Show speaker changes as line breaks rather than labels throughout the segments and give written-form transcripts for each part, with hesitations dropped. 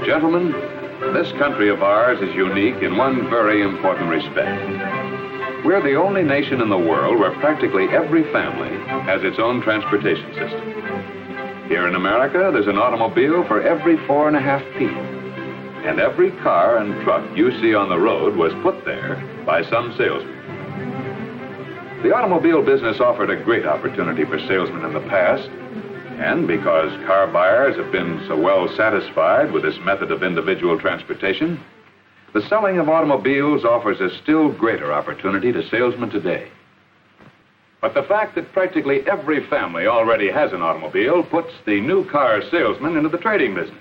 Gentlemen, this country of ours is unique in one very important respect. We're the only nation in the world where practically every family has its own transportation system. Here in America, there's an automobile for every 4.5 people. And every car and truck you see on the road was put there by some salesman. The automobile business offered a great opportunity for salesmen in the past, and because car buyers have been so well satisfied with this method of individual transportation, the selling of automobiles offers a still greater opportunity to salesmen today. But the fact that practically every family already has an automobile puts the new car salesman into the trading business.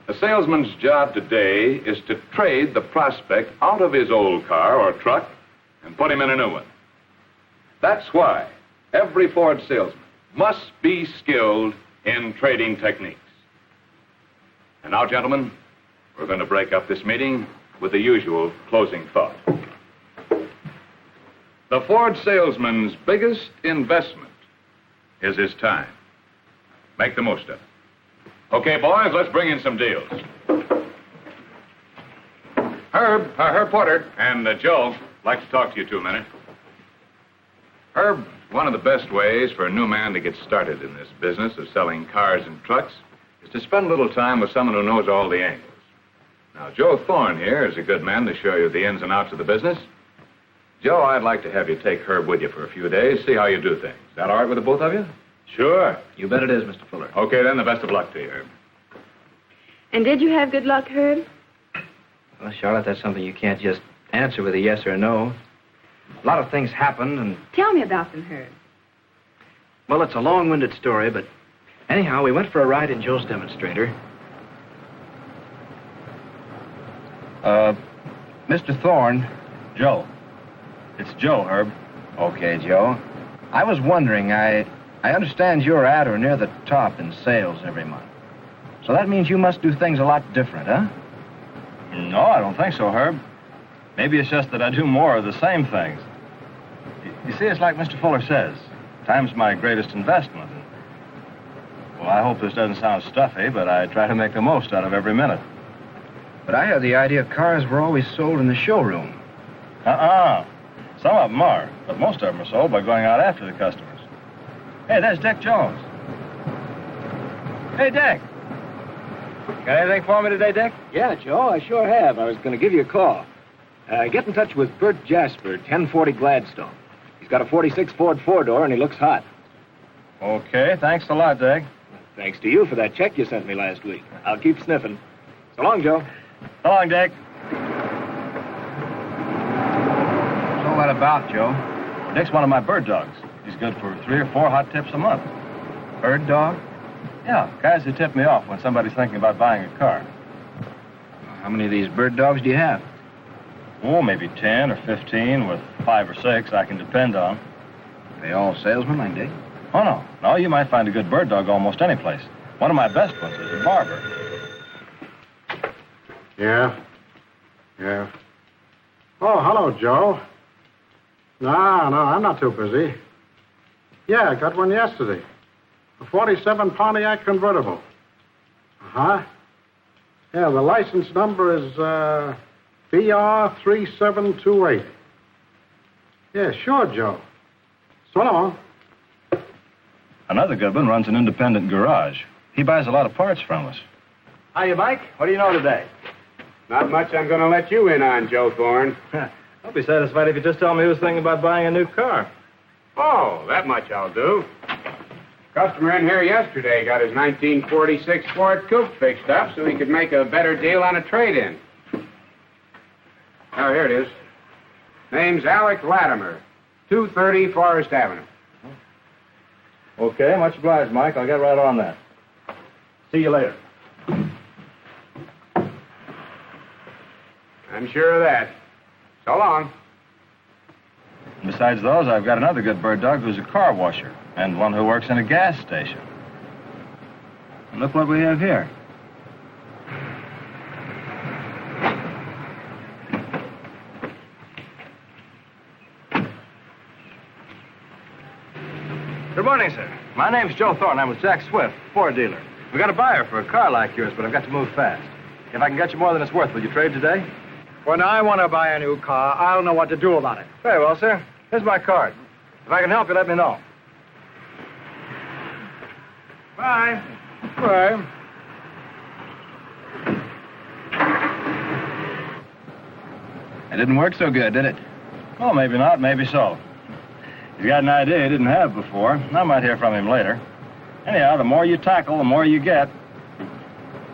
A salesman's job today is to trade the prospect out of his old car or truck and put him in a new one. That's why every Ford salesman must be skilled in trading techniques. And now, gentlemen, we're going to break up this meeting with the usual closing thought. The Ford salesman's biggest investment is his time. Make the most of it. Okay, boys, let's bring in some deals. Herb Porter and Joe, I'd like to talk to you 2 minutes. Herb, one of the best ways for a new man to get started in this business of selling cars and trucks is to spend a little time with someone who knows all the angles. Now, Joe Thorne here is a good man to show you the ins and outs of the business. Joe, I'd like to have you take Herb with you for a few days, see how you do things. Is that all right with the both of you?
Sure. You bet it is, Mr. Fuller.
Okay, then, the best of luck to you, Herb.
And did you have good luck, Herb?
Well, Charlotte, that's something you can't just answer with a yes or a no. A lot of things happened, and...
Tell me about them, Herb.
Well, it's a long-winded story, but anyhow, we went for a ride in Joe's demonstrator. Mr. Thorne.
Joe. It's Joe, Herb.
Okay, Joe. I was wondering, I understand you're at or near the top in sales every month. So that means you must do things a lot different, huh?
No, I don't think so, Herb. Maybe it's just that I do more of the same things. You see, it's like Mr. Fuller says. Time's my greatest investment. Well, I hope this doesn't sound stuffy, but I try to make the most out of every minute.
But I had the idea cars were always sold in the showroom.
Some of them are, but most of them are sold by going out after the customers. Hey, there's Dick Jones. Hey, Dick. Got anything for me today, Dick?
Yeah, Joe, I sure have. I was going to give you a call. Get in touch with Bert Jasper, 1040 Gladstone. He's got a 46 Ford four-door, and he looks hot.
Okay, thanks a lot, Dick.
Thanks to you for that check you sent me last week. I'll keep sniffing. So long, Joe.
So long, Dick.
What's all that about, Joe?
Dick's one of my bird dogs. He's good for 3 or 4 hot tips a month.
Bird dog?
Yeah, guys who tip me off when somebody's thinking about buying a car.
How many of these bird dogs do you have?
Oh, maybe 10 or 15 with 5 or 6 I can depend on.
Are they all salesmen like Dick?
Oh, no. No, you might find a good bird dog almost any place. One of my best ones is a barber.
Yeah. Oh, hello, Joe. No, I'm not too busy. Yeah, I got one yesterday. A 47 Pontiac convertible. Uh-huh. Yeah, the license number is, BR3728. Yeah, sure, Joe. So long.
Another good one runs an independent garage. He buys a lot of parts from us.
Hiya, Mike. What do you know today?
Not much I'm going to let you in on, Joe Thorne.
I'll be satisfied if you just tell me who's thinking about buying a new car.
Oh, that much I'll do. Customer in here yesterday got his 1946 Ford Coupe fixed up so he could make a better deal on a trade-in. Oh, here it is. Name's Alec Latimer, 230 Forest Avenue.
Okay, much obliged, Mike. I'll get right on that. See you later.
I'm sure of that. So long.
Besides those, I've got another good bird dog who's a car washer and one who works in a gas station.
And look what we have here.
Good morning, sir. My name's Joe Thorne. I'm with Jack Swift, Ford dealer. We got a buyer for a car like yours, but I've got to move fast. If I can get you more than it's worth, will you trade today?
When I want to buy a new car, I don't know what to do about it.
Very well, sir. Here's my card. If I can help you, let me know. Bye.
Bye. It didn't work so good, did it?
Well, maybe not, maybe so. He's got an idea he didn't have before. I might hear from him later. Anyhow, the more you tackle, the more you get.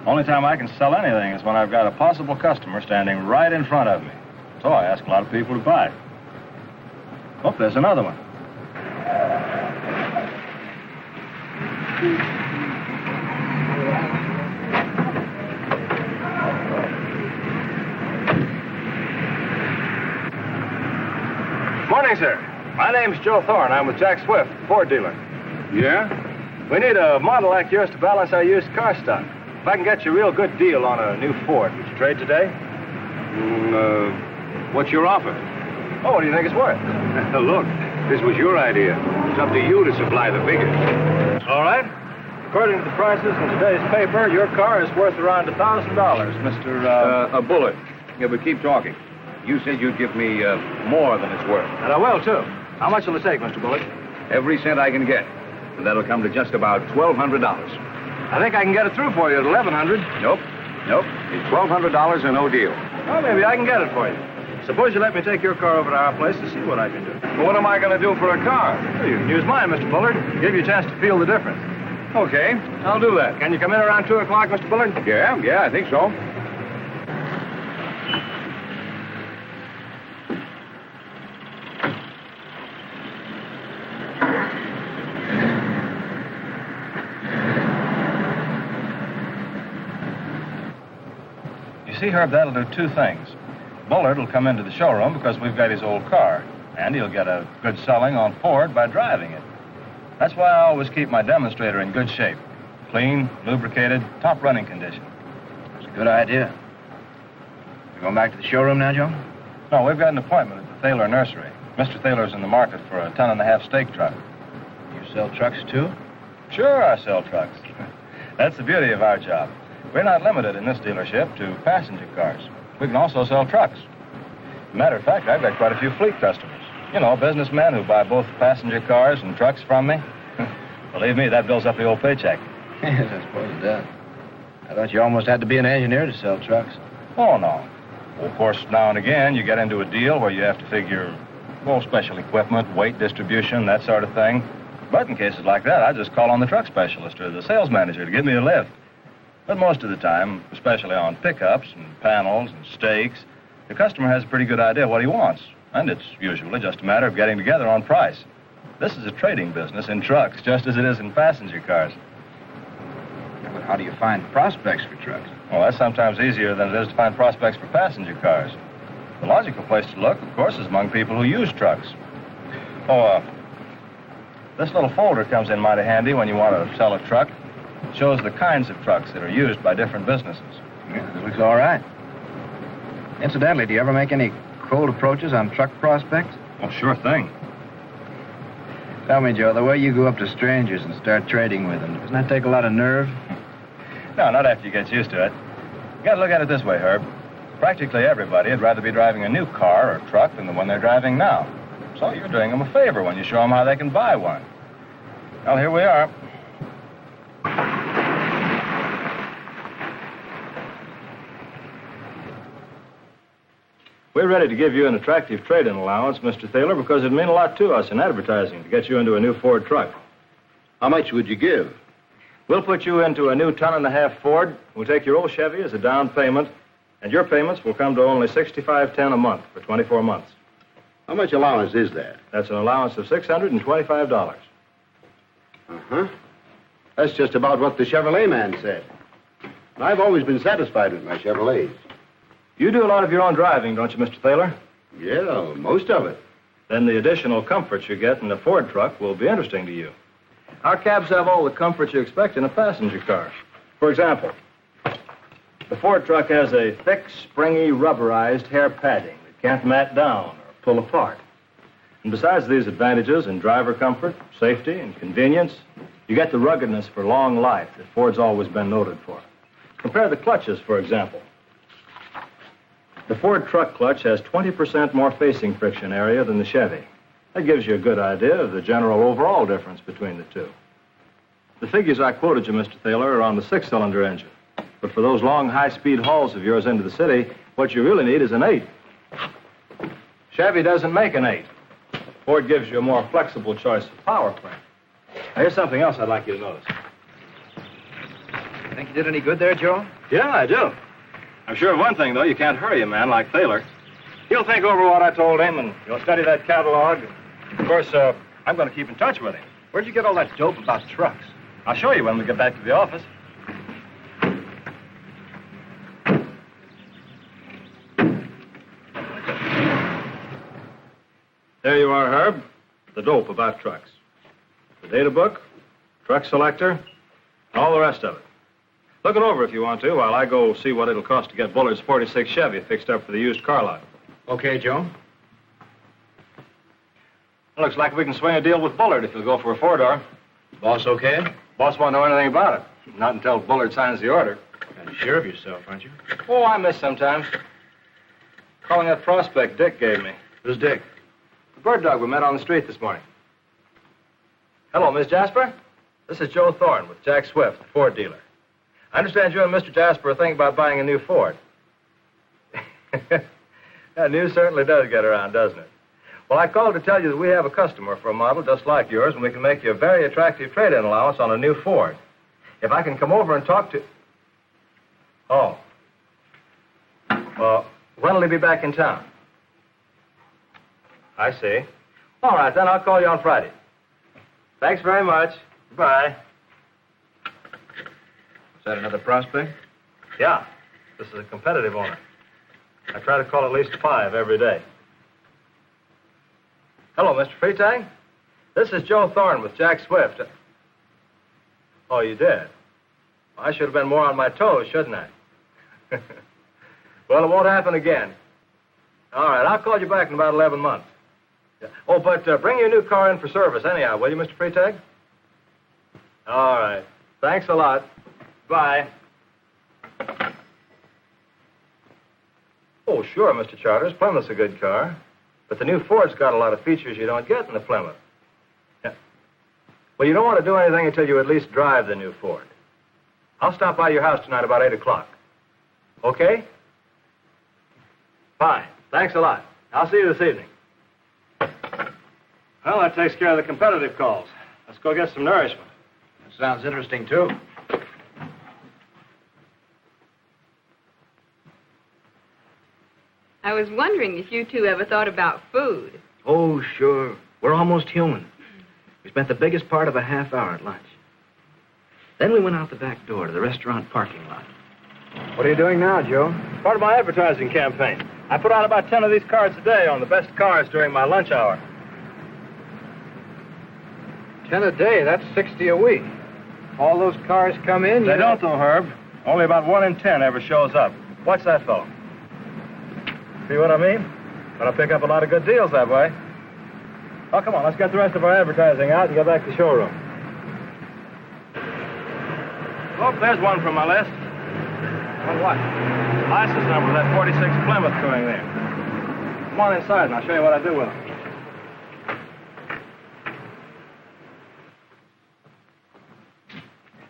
Only time I can sell anything is when I've got a possible customer standing right in front of me. So I ask a lot of people to buy. Oh, there's another one. Morning, sir. My name's Joe Thorne. I'm with Jack Swift, Ford dealer.
Yeah?
We need a model like yours to balance our used car stock. If I can get you a real good deal on a new Ford, would you trade today?
What's your offer?
Oh, what do you think it's worth?
Look, this was your idea. It's up to you to supply the figures.
All right. According to the prices in today's paper, your car is worth around $1,000, Mr.
A bullet. Yeah, but keep talking. You said you'd give me more than it's worth.
And I will, too. How much will it take, Mr. Bullock?
Every cent I can get. And that'll come to just about $1,200.
I think I can get it through for you at $1,100.
Nope. It's $1,200 or no deal.
Well, maybe I can get it for you. Suppose you let me take your car over to our place to see what I can do.
Well, what am I going to do for a car?
Well, you can use mine, Mr. Bullard. Give you a chance to feel the difference.
Okay, I'll do that.
Can you come in around 2 o'clock, Mr. Bullard?
Yeah, I think so.
See, Herb, that'll do two things. Bullard will come into the showroom because we've got his old car, and he'll get a good selling on Ford by driving it. That's why I always keep my demonstrator in good shape. Clean, lubricated, top running condition.
It's a good idea. You going back to the showroom now, Joe?
No, we've got an appointment at the Thaler Nursery. Mr. Thaler's in the market for a 10.5 stake truck.
You sell trucks, too?
Sure, I sell trucks. That's the beauty of our job. We're not limited in this dealership to passenger cars. We can also sell trucks. Matter of fact, I've got quite a few fleet customers. You know, businessmen who buy both passenger cars and trucks from me. Believe me, that builds up the old paycheck.
Yes, I suppose it does. I thought you almost had to be an engineer to sell trucks.
Oh, no. Well, of course, now and again, you get into a deal where you have to figure, well, special equipment, weight distribution, that sort of thing. But in cases like that, I just call on the truck specialist or the sales manager to give me a lift. But most of the time, especially on pickups and panels and stakes, the customer has a pretty good idea what he wants. And it's usually just a matter of getting together on price. This is a trading business in trucks, just as it is in passenger cars.
Yeah, but how do you find prospects for trucks?
Well, that's sometimes easier than it is to find prospects for passenger cars. The logical place to look, of course, is among people who use trucks. This little folder comes in mighty handy when you want to sell a truck. It shows the kinds of trucks that are used by different businesses.
Yeah, it looks all right. Incidentally, do you ever make any cold approaches on truck prospects?
Oh, sure thing.
Tell me, Joe, the way you go up to strangers and start trading with them, doesn't that take a lot of nerve?
No, not after you get used to it. You gotta look at it this way, Herb. Practically everybody would rather be driving a new car or truck than the one they're driving now. So you're doing them a favor when you show them how they can buy one. Well, here we are. We're ready to give you an attractive trade-in allowance, Mr. Thaler, because it'd mean a lot to us in advertising to get you into a new Ford truck.
How much would you give?
We'll put you into a new 10.5 Ford. We'll take your old Chevy as a down payment, and your payments will come to only $65.10 a month for 24 months.
How much allowance is that?
That's an allowance of $625.
Uh-huh. That's just about what the Chevrolet man said. I've always been satisfied with my Chevrolets.
You do a lot of your own driving, don't you, Mr. Thaler?
Yeah, most of it.
Then the additional comforts you get in a Ford truck will be interesting to you. Our cabs have all the comforts you expect in a passenger car. For example, the Ford truck has a thick, springy, rubberized hair padding that can't mat down or pull apart. And besides these advantages in driver comfort, safety, and convenience, You get the ruggedness for long life that Ford's always been noted for. Compare the clutches, for example. The Ford truck clutch has 20% more facing friction area than the Chevy. That gives you a good idea of the general overall difference between the two. The figures I quoted you, Mr. Thaler, are on the 6-cylinder engine. But for those long, high-speed hauls of yours into the city, what you really need is an 8. Chevy doesn't make an 8. Ford gives you a more flexible choice of power frame. Now, here's something else I'd like you to notice.
Think you did any good there, Joe?
Yeah, I do. I'm sure of one thing, though. You can't hurry a man like Thaler. He'll think over what I told him, and he'll study that catalog. Of course, I'm going to keep in touch with him.
Where'd you get all that dope about trucks?
I'll show you when we get back to the office. There you are, Herb. The dope about trucks. The data book, truck selector, and all the rest of it. Look it over if you want to, while I go see what it'll cost to get Bullard's 46 Chevy fixed up for the used car lot.
Okay, Joe.
Looks like we can swing a deal with Bullard if he'll go for a 4-door.
Boss okay?
Boss won't know anything about it. Not until Bullard signs the order.
Kind of sure of yourself, aren't you?
Oh, I miss sometimes. Calling that prospect Dick gave me.
Who's Dick?
The bird dog we met on the street this morning. Hello, Miss Jasper. This is Joe Thorne with Jack Swift, the Ford dealer. I understand you and Mr. Jasper are thinking about buying a new Ford. That news certainly does get around, doesn't it? Well, I called to tell you that we have a customer for a model just like yours, and we can make you a very attractive trade-in allowance on a new Ford. If I can come over and talk to... Oh. Well, when will he be back in town? I see. All right, then I'll call you on Friday. Thanks very much. Bye.
Is that another prospect?
Yeah. This is a competitive owner. I try to call at least 5 every day. Hello, Mr. Freetag. This is Joe Thorne with Jack Swift. Oh, you did? I should have been more on my toes, shouldn't I? Well, it won't happen again. All right, I'll call you back in about 11 months. Yeah. Oh, but bring your new car in for service anyhow, will you, Mr. Freetag? All right. Thanks a lot. Bye. Oh, sure, Mr. Charters. Plymouth's a good car. But the new Ford's got a lot of features you don't get in the Plymouth. Yeah. Well, you don't want to do anything until you at least drive the new Ford. I'll stop by your house tonight about 8 o'clock. Okay? Fine. Thanks a lot. I'll see you this evening. Well, that takes care of the competitive calls. Let's go get some nourishment.
That sounds interesting, too.
I was wondering if you two ever thought about food.
Oh, sure. We're almost human. We spent the biggest part of a half hour at lunch. Then we went out the back door to the restaurant parking lot.
What are you doing now, Joe? Part of my advertising campaign. I put out about 10 of these cards a day on the best cars during my lunch hour.
10 a day, that's 60 a week. All those cars come in,
They don't, though, Herb. Only about 1 in 10 ever shows up. Watch that fellow. See what I mean? But I pick up a lot of good deals that way. Oh, come on, let's get the rest of our advertising out and get back to the showroom. Oh, there's one from my list.
On what?
License number of that 46 Plymouth going there. Come on inside and I'll show you what I do with them.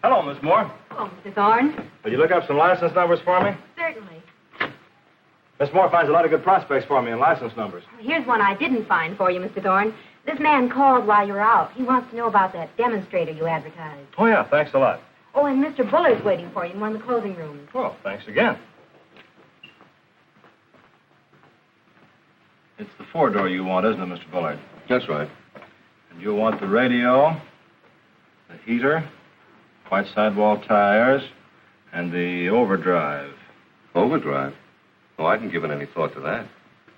Hello, Miss Moore.
Oh, Mr. Thorne?
Will you look up some license numbers for me?
Certainly.
Miss Moore finds a lot of good prospects for me in license numbers.
Here's one I didn't find for you, Mr. Thorne. This man called while you were out. He wants to know about that demonstrator you advertised.
Oh, yeah, thanks a lot.
Oh, and Mr. Bullard's waiting for you in one of the closing rooms.
Well, thanks again. It's the 4-door you want, isn't it, Mr. Bullard?
That's right.
And you want the radio, the heater, white sidewall tires, and the overdrive.
Overdrive? Oh, I hadn't given any thought to that.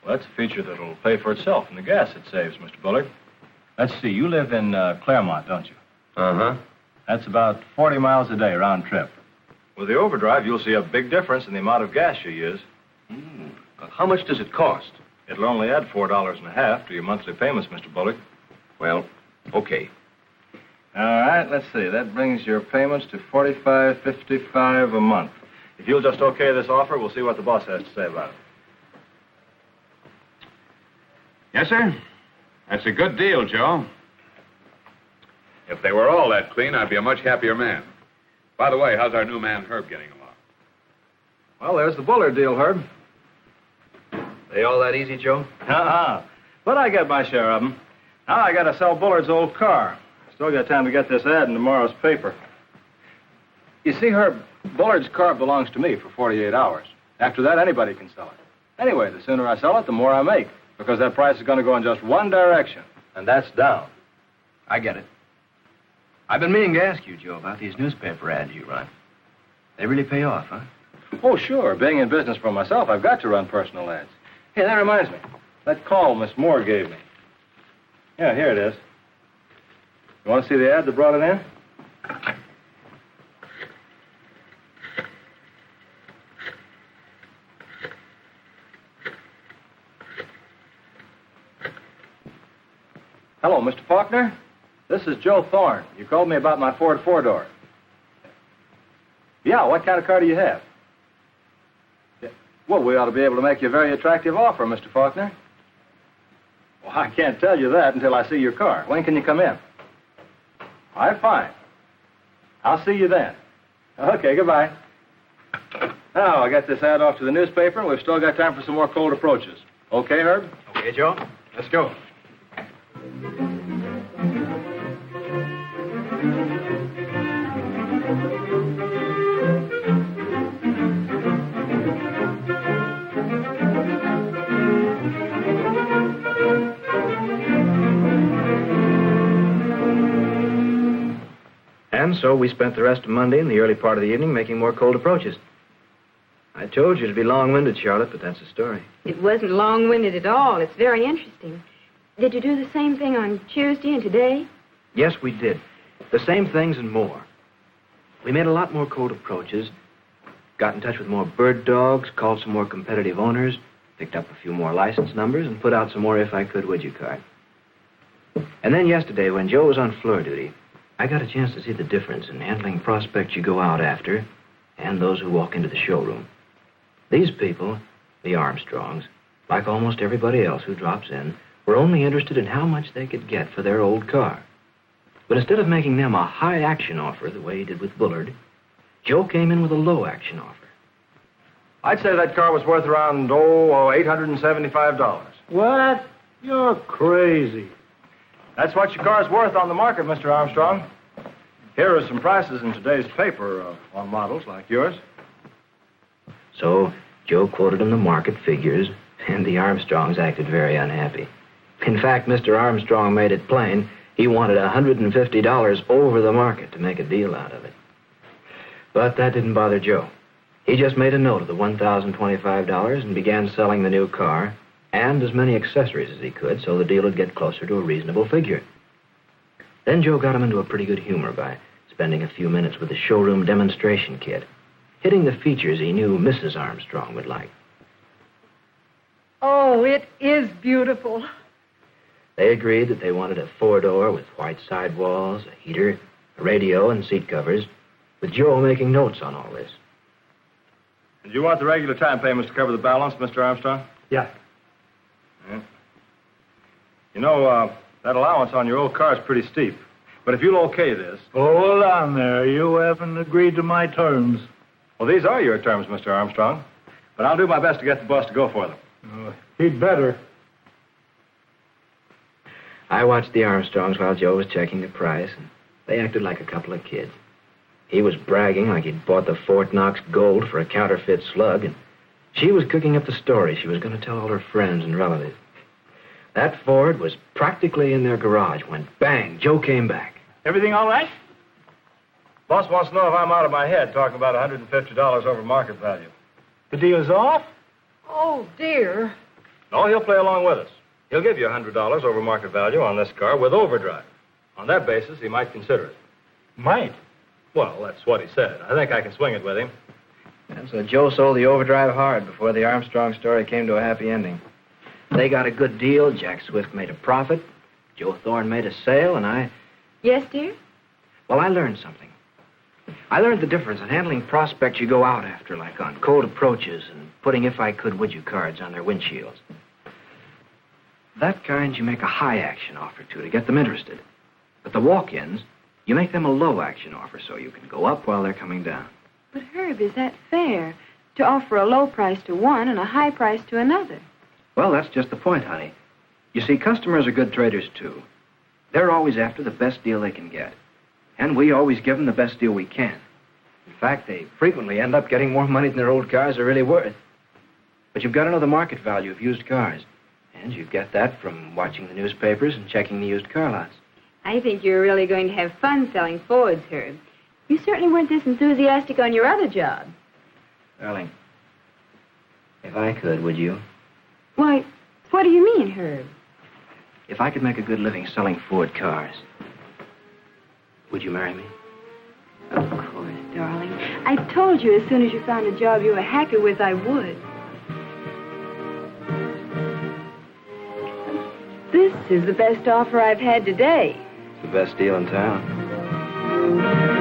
Well, that's a feature that'll pay for itself in the gas it saves, Mr. Bullard. Let's see, you live in Claremont, don't you?
Uh-huh.
That's about 40 miles a day round trip. With the overdrive, you'll see a big difference in the amount of gas you use.
How much does it cost?
It'll only add $4.50 to your monthly payments, Mr. Bullard.
Well, okay.
All right, let's see. That brings your payments to $45.55 a month. If you'll just okay this offer, we'll see what the boss has to say about it.
Yes, sir? That's a good deal, Joe. If they were all that clean, I'd be a much happier man. By the way, how's our new man, Herb, getting along?
Well, there's the Bullard deal, Herb.
They all that easy, Joe?
But I get my share of them. Now I got to sell Bullard's old car. Still got time to get this ad in tomorrow's paper. You see, Herb, Bullard's car belongs to me for 48 hours. After that, anybody can sell it. Anyway, the sooner I sell it, the more I make, because that price is going to go in just one direction, and that's down.
I get it. I've been meaning to ask you, Joe, about these newspaper ads you run. They really pay off, huh?
Oh, sure. Being in business for myself, I've got to run personal ads. Hey, that reminds me. That call Miss Moore gave me. Yeah, here it is. You want to see the ad that brought it in? Hello, Mr. Faulkner. This is Joe Thorne. You called me about my Ford four-door. Yeah, what kind of car do you have? Yeah. Well, we ought to be able to make you a very attractive offer, Mr. Faulkner. Well, I can't tell you that until I see your car. When can you come in? All right, fine. I'll see you then. Okay, goodbye. Now, I got this ad off to the newspaper, and we've still got time for some more cold approaches. Okay, Herb?
Okay, Joe.
Let's go.
And so we spent the rest of Monday and the early part of the evening making more cold approaches. I told you it'd be long-winded, Charlotte, but that's the story.
It wasn't long-winded at all. It's very interesting. Did you do the same thing on Tuesday and today?
Yes, we did. The same things and more. We made a lot more cold approaches, got in touch with more bird dogs, called some more competitive owners, picked up a few more license numbers, and put out some more if I could would you card. And then yesterday, when Joe was on floor duty, I got a chance to see the difference in handling prospects you go out after and those who walk into the showroom. These people, the Armstrongs, like almost everybody else who drops in, were only interested in how much they could get for their old car. But instead of making them a high-action offer the way he did with Bullard, Joe came in with a low-action offer.
I'd say that car was worth around, $875.
What? You're crazy.
That's what your car's worth on the market, Mr. Armstrong. Here are some prices in today's paper on models like yours.
So Joe quoted him the market figures, and the Armstrongs acted very unhappy. In fact, Mr. Armstrong made it plain he wanted $150 over the market to make a deal out of it. But that didn't bother Joe. He just made a note of the $1,025 and began selling the new car and as many accessories as he could so the deal would get closer to a reasonable figure. Then Joe got him into a pretty good humor by spending a few minutes with the showroom demonstration kit, hitting the features he knew Mrs. Armstrong would like.
Oh, it is beautiful.
They agreed that they wanted a four-door with white sidewalls, a heater, a radio, and seat covers, with Joe making notes on all this.
Did you want the regular time payments to cover the balance, Mr. Armstrong?
Yeah.
Yeah. You know, that allowance on your old car is pretty steep. But if you'll okay this...
Hold on there. You haven't agreed to my terms.
Well, these are your terms, Mr. Armstrong. But I'll do my best to get the boss to go for them.
He'd better.
I watched the Armstrongs while Joe was checking the price, and they acted like a couple of kids. He was bragging like he'd bought the Fort Knox Gold for a counterfeit slug, and she was cooking up the story she was going to tell all her friends and relatives. That Ford was practically in their garage when, bang, Joe came back.
Everything all right?
Boss wants to know if I'm out of my head talking about $150 over market value.
The deal's off?
Oh, dear.
No, he'll play along with us. He'll give you $100 over market value on this car with overdrive. On that basis, he might consider it.
Might.
Well, that's what he said. I think I can swing it with him.
And so Joe sold the overdrive hard before the Armstrong story came to a happy ending. They got a good deal. Jack Swift made a profit. Joe Thorne made a sale, and I...
Yes, dear?
Well, I learned something. I learned the difference in handling prospects you go out after, like on cold approaches and putting if I could, would you cards on their windshields. That kind you make a high action offer to get them interested. But the walk-ins, you make them a low action offer so you can go up while they're coming down.
But, Herb, is that fair? To offer a low price to one and a high price to another?
Well, that's just the point, honey. You see, customers are good traders, too. They're always after the best deal they can get. And we always give them the best deal we can. In fact, they frequently end up getting more money than their old cars are really worth. But you've got to know the market value of used cars. And you get that from watching the newspapers and checking the used car lots.
I think you're really going to have fun selling Fords, Herb. You certainly weren't this enthusiastic on your other job.
Darling, if I could, would you?
Why, what do you mean, Herb?
If I could make a good living selling Ford cars, would you marry me?
Of course, darling. I told you as soon as you found a job you were happy with, I would. This is the best offer I've had today.
It's the best deal in town.